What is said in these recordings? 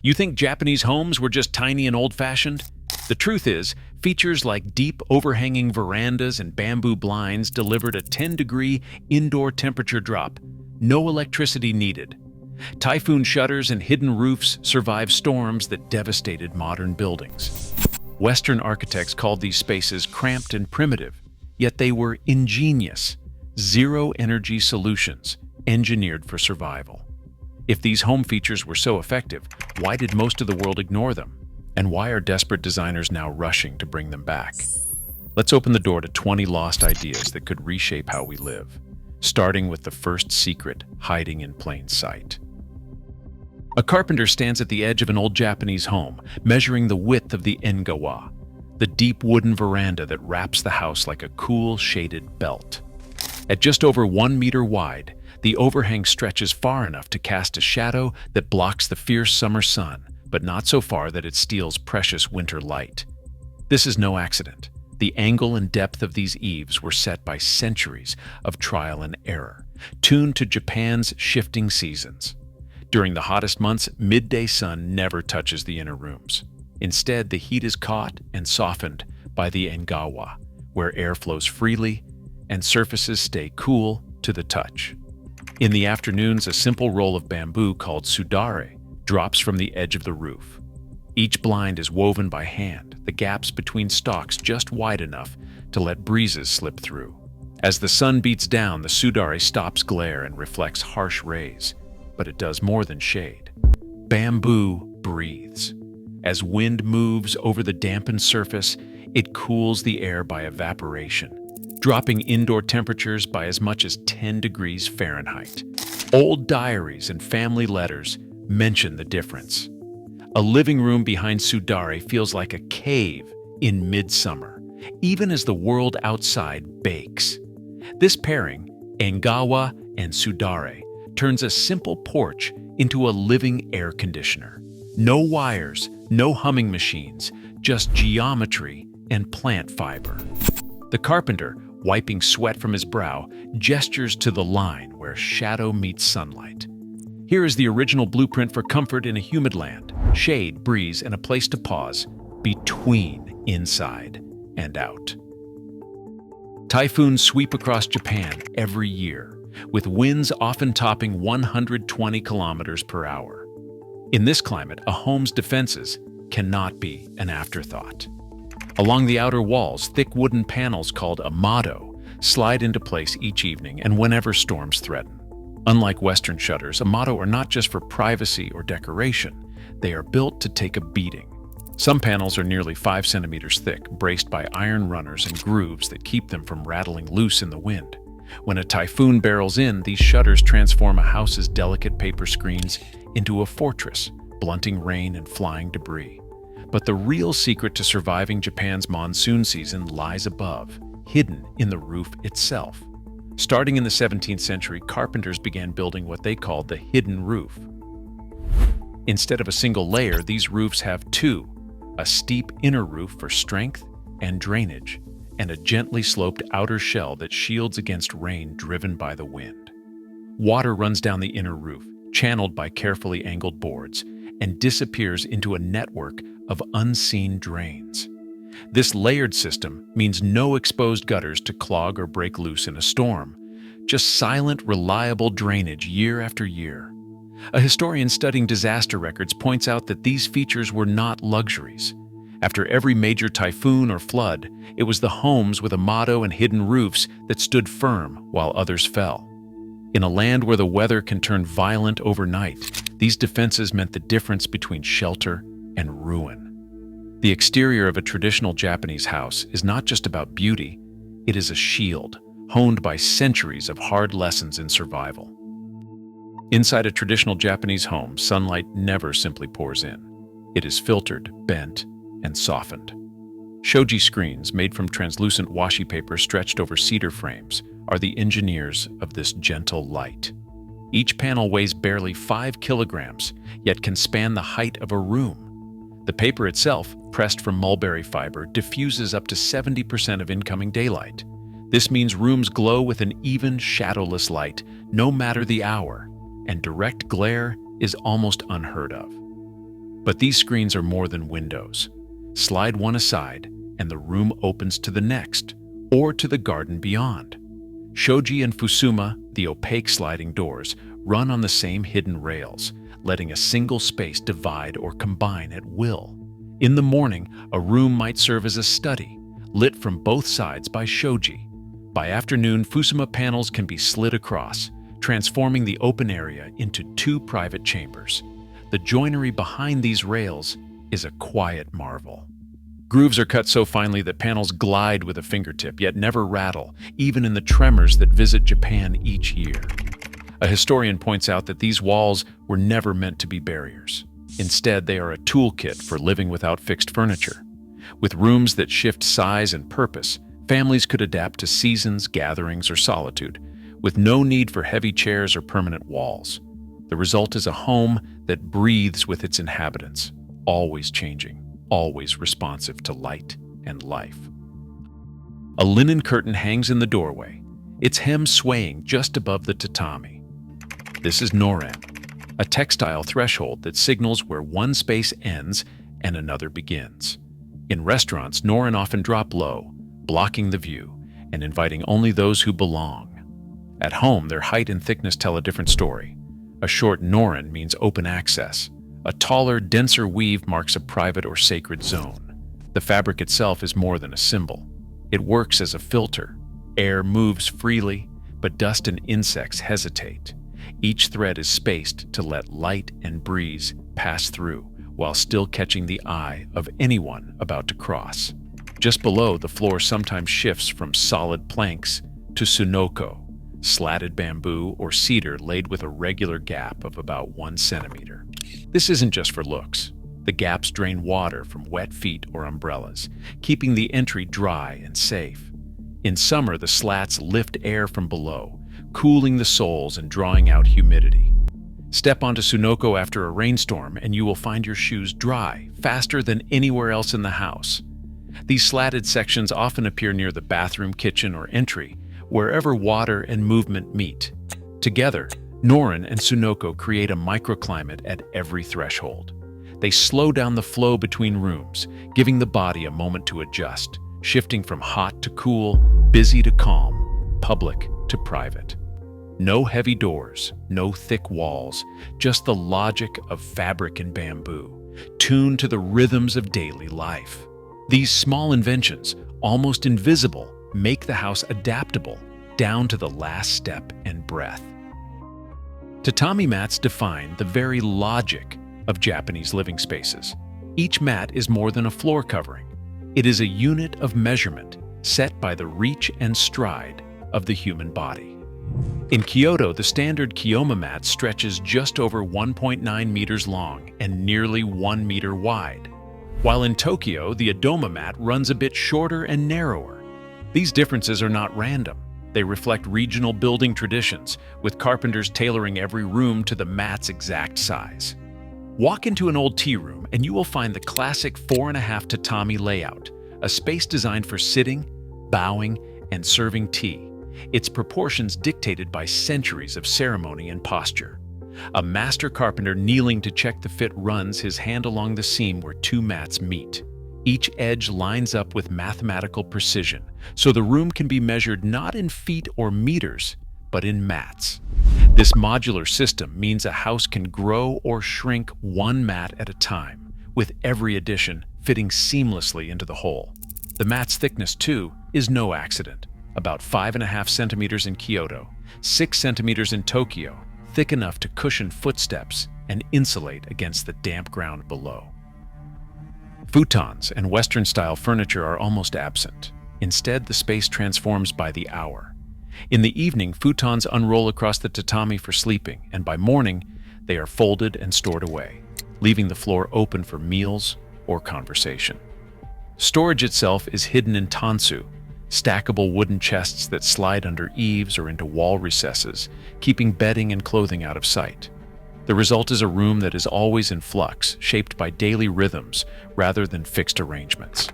You think Japanese homes were just tiny and old-fashioned? The truth is, features like deep overhanging verandas and bamboo blinds delivered a 10-degree indoor temperature drop. No electricity needed. Typhoon shutters and hidden roofs survived storms that devastated modern buildings. Western architects called these spaces cramped and primitive, yet they were ingenious, zero-energy solutions engineered for survival. If these home features were so effective, why did most of the world ignore them? And why are desperate designers now rushing to bring them back? Let's open the door to 20 lost ideas that could reshape how we live, starting with the first secret hiding in plain sight. A carpenter stands at the edge of an old Japanese home, measuring the width of the engawa, the deep wooden veranda that wraps the house like a cool, shaded belt. At just over 1 meter wide, the overhang stretches far enough to cast a shadow that blocks the fierce summer sun, but not so far that it steals precious winter light. This is no accident. The angle and depth of these eaves were set by centuries of trial and error, tuned to Japan's shifting seasons. During the hottest months, midday sun never touches the inner rooms. Instead, the heat is caught and softened by the engawa, where air flows freely and surfaces stay cool to the touch. In the afternoons, a simple roll of bamboo called sudare drops from the edge of the roof. Each blind is woven by hand, the gaps between stalks just wide enough to let breezes slip through. As the sun beats down, the sudare stops glare and reflects harsh rays, but it does more than shade. Bamboo breathes. As wind moves over the dampened surface, it cools the air by evaporation, dropping indoor temperatures by as much as 10 degrees Fahrenheit. Old diaries and family letters mention the difference. A living room behind sudare feels like a cave in midsummer, even as the world outside bakes. This pairing, engawa and sudare, turns a simple porch into a living air conditioner. No wires, no humming machines, just geometry and plant fiber. The carpenter, wiping sweat from his brow, gestures to the line where shadow meets sunlight. Here is the original blueprint for comfort in a humid land: shade, breeze, and a place to pause between inside and out. Typhoons sweep across Japan every year, with winds often topping 120 kilometers per hour. In this climate, a home's defenses cannot be an afterthought. Along the outer walls, thick wooden panels called amado slide into place each evening and whenever storms threaten. Unlike Western shutters, amado are not just for privacy or decoration. They are built to take a beating. Some panels are nearly 5 centimeters thick, braced by iron runners and grooves that keep them from rattling loose in the wind. When a typhoon barrels in, these shutters transform a house's delicate paper screens into a fortress, blunting rain and flying debris. But the real secret to surviving Japan's monsoon season lies above, hidden in the roof itself. Starting in the 17th century, carpenters began building what they called the hidden roof. Instead of a single layer, these roofs have two: a steep inner roof for strength and drainage, and a gently sloped outer shell that shields against rain driven by the wind. Water runs down the inner roof, channeled by carefully angled boards, and disappears into a network of unseen drains. This layered system means no exposed gutters to clog or break loose in a storm, just silent, reliable drainage year after year. A historian studying disaster records points out that these features were not luxuries. After every major typhoon or flood, it was the homes with amado and hidden roofs that stood firm while others fell. In a land where the weather can turn violent overnight, these defenses meant the difference between shelter and ruin. The exterior of a traditional Japanese house is not just about beauty, it is a shield, honed by centuries of hard lessons in survival. Inside a traditional Japanese home, sunlight never simply pours in. It is filtered, bent, and softened. Shoji screens, made from translucent washi paper stretched over cedar frames, are the engineers of this gentle light. Each panel weighs barely 5 kilograms, yet can span the height of a room. The paper itself, pressed from mulberry fiber, diffuses up to 70% of incoming daylight. This means rooms glow with an even, shadowless light, no matter the hour, and direct glare is almost unheard of. But these screens are more than windows. Slide one aside, and the room opens to the next, or to the garden beyond. Shoji and Fusuma, the opaque sliding doors, run on the same hidden rails, letting a single space divide or combine at will. In the morning, a room might serve as a study, lit from both sides by Shoji. By afternoon, Fusuma panels can be slid across, transforming the open area into two private chambers. The joinery behind these rails is a quiet marvel. Grooves are cut so finely that panels glide with a fingertip, yet never rattle, even in the tremors that visit Japan each year. A historian points out that these walls were never meant to be barriers. Instead, they are a toolkit for living without fixed furniture. With rooms that shift size and purpose, families could adapt to seasons, gatherings, or solitude, with no need for heavy chairs or permanent walls. The result is a home that breathes with its inhabitants, always changing, always responsive to light and life. A linen curtain hangs in the doorway, its hem swaying just above the tatami. This is noren, a textile threshold that signals where one space ends and another begins. In restaurants, noren often drop low, blocking the view and inviting only those who belong. At home, their height and thickness tell a different story. A short noren means open access. A taller, denser weave marks a private or sacred zone. The fabric itself is more than a symbol. It works as a filter. Air moves freely, but dust and insects hesitate. Each thread is spaced to let light and breeze pass through, while still catching the eye of anyone about to cross. Just below, the floor sometimes shifts from solid planks to sunoko, slatted bamboo or cedar laid with a regular gap of about 1 centimeter. This isn't just for looks. The gaps drain water from wet feet or umbrellas, keeping the entry dry and safe. In summer, the slats lift air from below, cooling the soles and drawing out humidity. Step onto sunoko after a rainstorm and you will find your shoes dry faster than anywhere else in the house. These slatted sections often appear near the bathroom, kitchen, or entry, wherever water and movement meet. Together, noren and sunoko create a microclimate at every threshold. They slow down the flow between rooms, giving the body a moment to adjust, shifting from hot to cool, busy to calm, public to private. No heavy doors, no thick walls, just the logic of fabric and bamboo, tuned to the rhythms of daily life. These small inventions, almost invisible, make the house adaptable down to the last step and breath. Tatami mats define the very logic of Japanese living spaces. Each mat is more than a floor covering. It is a unit of measurement set by the reach and stride of the human body. In Kyoto, the standard Kiyoma mat stretches just over 1.9 meters long and nearly 1 meter wide, while in Tokyo, the Adoma mat runs a bit shorter and narrower. These differences are not random. They reflect regional building traditions, with carpenters tailoring every room to the mat's exact size. Walk into an old tea room and you will find the classic 4.5 tatami layout, a space designed for sitting, bowing, and serving tea, its proportions dictated by centuries of ceremony and posture. A master carpenter kneeling to check the fit runs his hand along the seam where two mats meet. Each edge lines up with mathematical precision, so the room can be measured not in feet or meters, but in mats. This modular system means a house can grow or shrink one mat at a time, with every addition fitting seamlessly into the whole. The mat's thickness, too, is no accident. About 5.5 centimeters in Kyoto, 6 centimeters in Tokyo, thick enough to cushion footsteps and insulate against the damp ground below. Futons and Western-style furniture are almost absent. Instead, the space transforms by the hour. In the evening, futons unroll across the tatami for sleeping, and by morning, they are folded and stored away, leaving the floor open for meals or conversation. Storage itself is hidden in tansu, stackable wooden chests that slide under eaves or into wall recesses, keeping bedding and clothing out of sight. The result is a room that is always in flux, shaped by daily rhythms rather than fixed arrangements.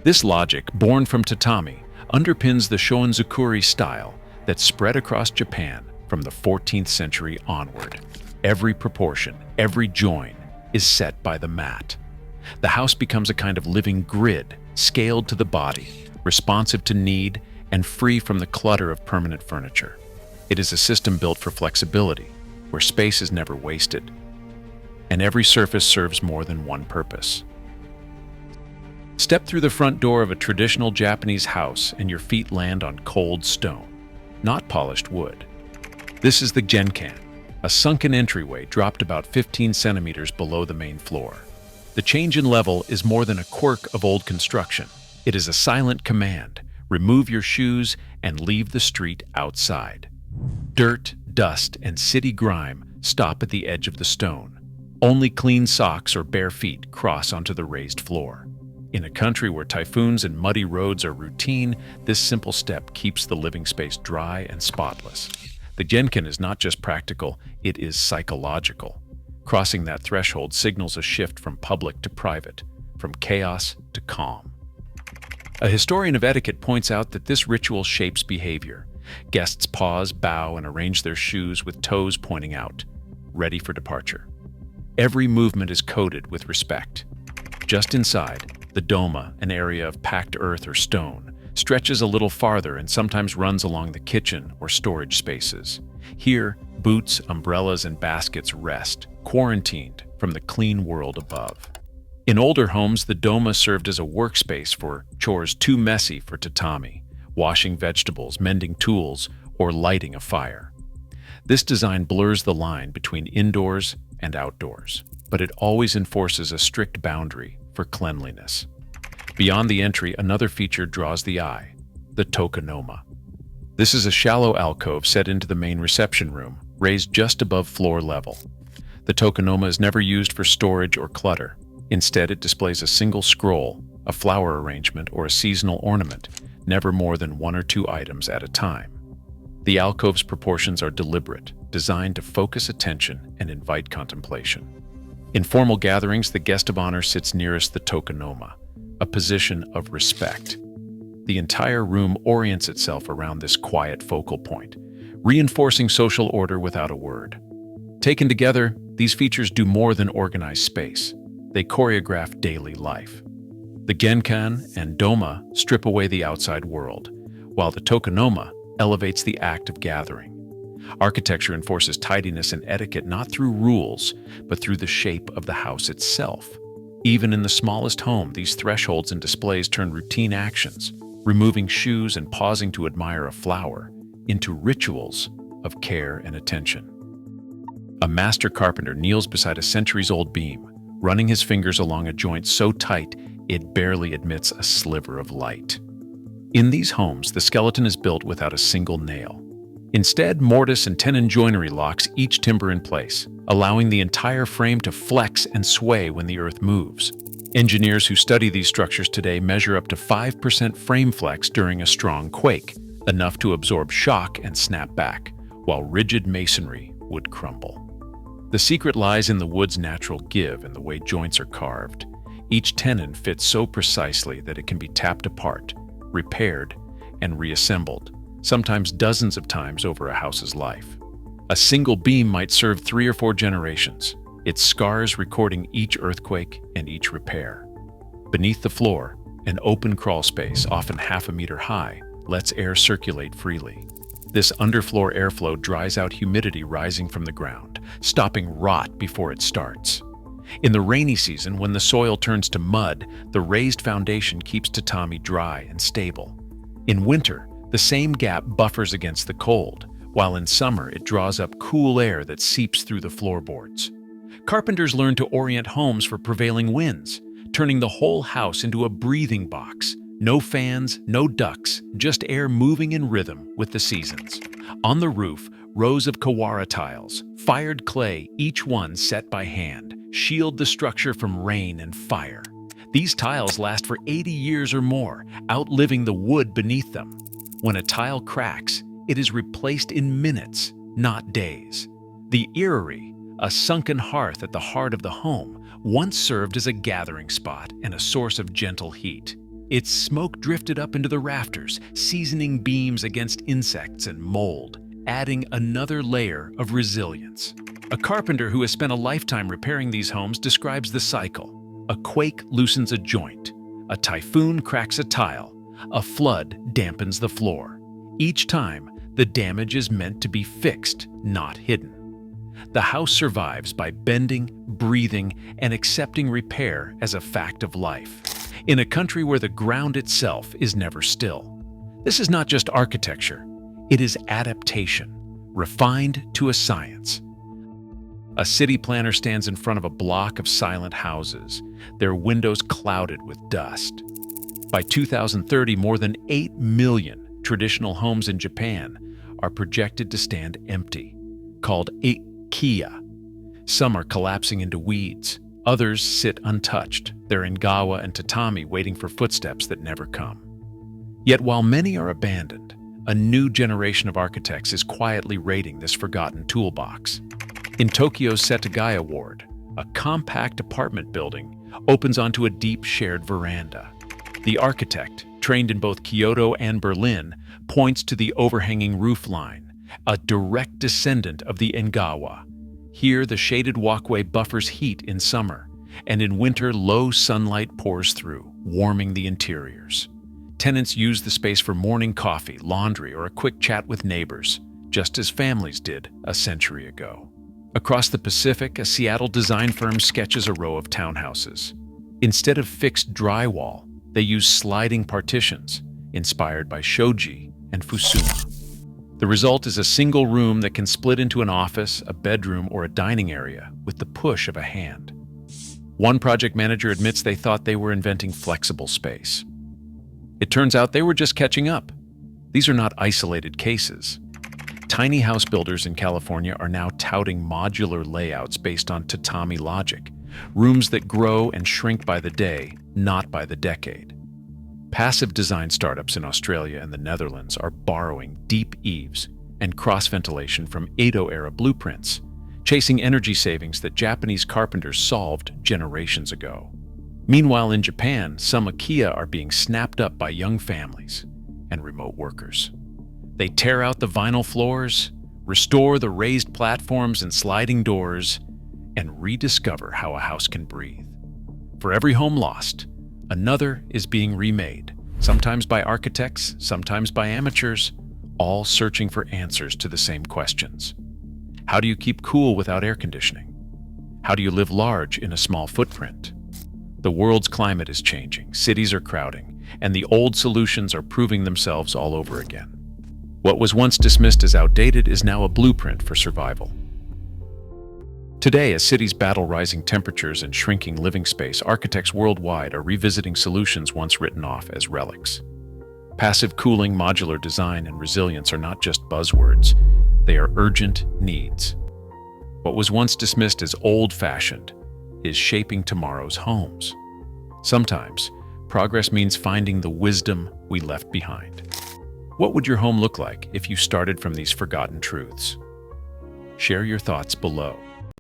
This logic, born from tatami, underpins the Shoinzukuri style that spread across Japan from the 14th century onward. Every proportion, every join, is set by the mat. The house becomes a kind of living grid, scaled to the body, responsive to need, and free from the clutter of permanent furniture. It is a system built for flexibility, where space is never wasted, and every surface serves more than one purpose. Step through the front door of a traditional Japanese house and your feet land on cold stone, not polished wood. This is the genkan, a sunken entryway dropped about 15 centimeters below the main floor. The change in level is more than a quirk of old construction. It is a silent command: remove your shoes and leave the street outside. Dirt, dust, and city grime stop at the edge of the stone. Only clean socks or bare feet cross onto the raised floor. In a country where typhoons and muddy roads are routine, this simple step keeps the living space dry and spotless. The genkan is not just practical, it is psychological. Crossing that threshold signals a shift from public to private, from chaos to calm. A historian of etiquette points out that this ritual shapes behavior. Guests pause, bow, and arrange their shoes with toes pointing out, ready for departure. Every movement is coded with respect. Just inside, the doma, an area of packed earth or stone, stretches a little farther and sometimes runs along the kitchen or storage spaces. Here, boots, umbrellas, and baskets rest, quarantined from the clean world above. In older homes, the doma served as a workspace for chores too messy for tatami, washing vegetables, mending tools, or lighting a fire. This design blurs the line between indoors and outdoors, but it always enforces a strict boundary for cleanliness. Beyond the entry, another feature draws the eye: the tokonoma. This is a shallow alcove set into the main reception room, raised just above floor level. The tokonoma is never used for storage or clutter. Instead, it displays a single scroll, a flower arrangement, or a seasonal ornament, never more than one or two items at a time. The alcove's proportions are deliberate, designed to focus attention and invite contemplation. In formal gatherings, the guest of honor sits nearest the tokonoma, a position of respect. The entire room orients itself around this quiet focal point, reinforcing social order without a word. Taken together, these features do more than organize space. They choreograph daily life. The genkan and doma strip away the outside world, while the tokonoma elevates the act of gathering. Architecture enforces tidiness and etiquette not through rules, but through the shape of the house itself. Even in the smallest home, these thresholds and displays turn routine actions, removing shoes and pausing to admire a flower, into rituals of care and attention. A master carpenter kneels beside a centuries-old beam, running his fingers along a joint so tight it barely admits a sliver of light. In these homes, the skeleton is built without a single nail. Instead, mortise and tenon joinery locks each timber in place, allowing the entire frame to flex and sway when the earth moves. Engineers who study these structures today measure up to 5% frame flex during a strong quake, enough to absorb shock and snap back, while rigid masonry would crumble. The secret lies in the wood's natural give and the way joints are carved. Each tenon fits so precisely that it can be tapped apart, repaired, and reassembled, sometimes dozens of times over a house's life. A single beam might serve 3 or 4 generations, its scars recording each earthquake and each repair. Beneath the floor, an open crawl space, often half a meter high, lets air circulate freely. This underfloor airflow dries out humidity rising from the ground, stopping rot before it starts. In the rainy season, when the soil turns to mud, the raised foundation keeps tatami dry and stable. In winter, the same gap buffers against the cold, while in summer it draws up cool air that seeps through the floorboards. Carpenters learn to orient homes for prevailing winds, turning the whole house into a breathing box. No fans, no ducts, just air moving in rhythm with the seasons. On the roof, rows of kawara tiles, fired clay, each one set by hand, shield the structure from rain and fire. These tiles last for 80 years or more, outliving the wood beneath them. When a tile cracks, it is replaced in minutes, not days. The iriri, a sunken hearth at the heart of the home, once served as a gathering spot and a source of gentle heat. Its smoke drifted up into the rafters, seasoning beams against insects and mold, adding another layer of resilience. A carpenter who has spent a lifetime repairing these homes describes the cycle. A quake loosens a joint. A typhoon cracks a tile. A flood dampens the floor. Each time, the damage is meant to be fixed, not hidden. The house survives by bending, breathing, and accepting repair as a fact of life, in a country where the ground itself is never still. This is not just architecture, it is adaptation, refined to a science. A city planner stands in front of a block of silent houses, their windows clouded with dust. By 2030, more than 8 million traditional homes in Japan are projected to stand empty, called IKEA. Some are collapsing into weeds, others sit untouched, their ingawa and tatami waiting for footsteps that never come. Yet while many are abandoned, a new generation of architects is quietly raiding this forgotten toolbox. In Tokyo's Setagaya ward, a compact apartment building opens onto a deep shared veranda. The architect, trained in both Kyoto and Berlin, points to the overhanging roof line, a direct descendant of the ingawa. Here, the shaded walkway buffers heat in summer, and in winter, low sunlight pours through, warming the interiors. Tenants use the space for morning coffee, laundry, or a quick chat with neighbors, just as families did a century ago. Across the Pacific, a Seattle design firm sketches a row of townhouses. Instead of fixed drywall, they use sliding partitions, inspired by shoji and fusuma. The result is a single room that can split into an office, a bedroom, or a dining area with the push of a hand. One project manager admits they thought they were inventing flexible space. It turns out they were just catching up. These are not isolated cases. Tiny house builders in California are now touting modular layouts based on tatami logic, rooms that grow and shrink by the day, not by the decade. Passive design startups in Australia and the Netherlands are borrowing deep eaves and cross-ventilation from Edo-era blueprints, chasing energy savings that Japanese carpenters solved generations ago. Meanwhile, in Japan, some IKEA are being snapped up by young families and remote workers. They tear out the vinyl floors, restore the raised platforms and sliding doors, and rediscover how a house can breathe. For every home lost, another is being remade, sometimes by architects, sometimes by amateurs, all searching for answers to the same questions. How do you keep cool without air conditioning? How do you live large in a small footprint? The world's climate is changing, cities are crowding, and the old solutions are proving themselves all over again. What was once dismissed as outdated is now a blueprint for survival. Today, as cities battle rising temperatures and shrinking living space, architects worldwide are revisiting solutions once written off as relics. Passive cooling, modular design, and resilience are not just buzzwords, they are urgent needs. What was once dismissed as old-fashioned is shaping tomorrow's homes. Sometimes, progress means finding the wisdom we left behind. What would your home look like if you started from these forgotten truths? Share your thoughts below.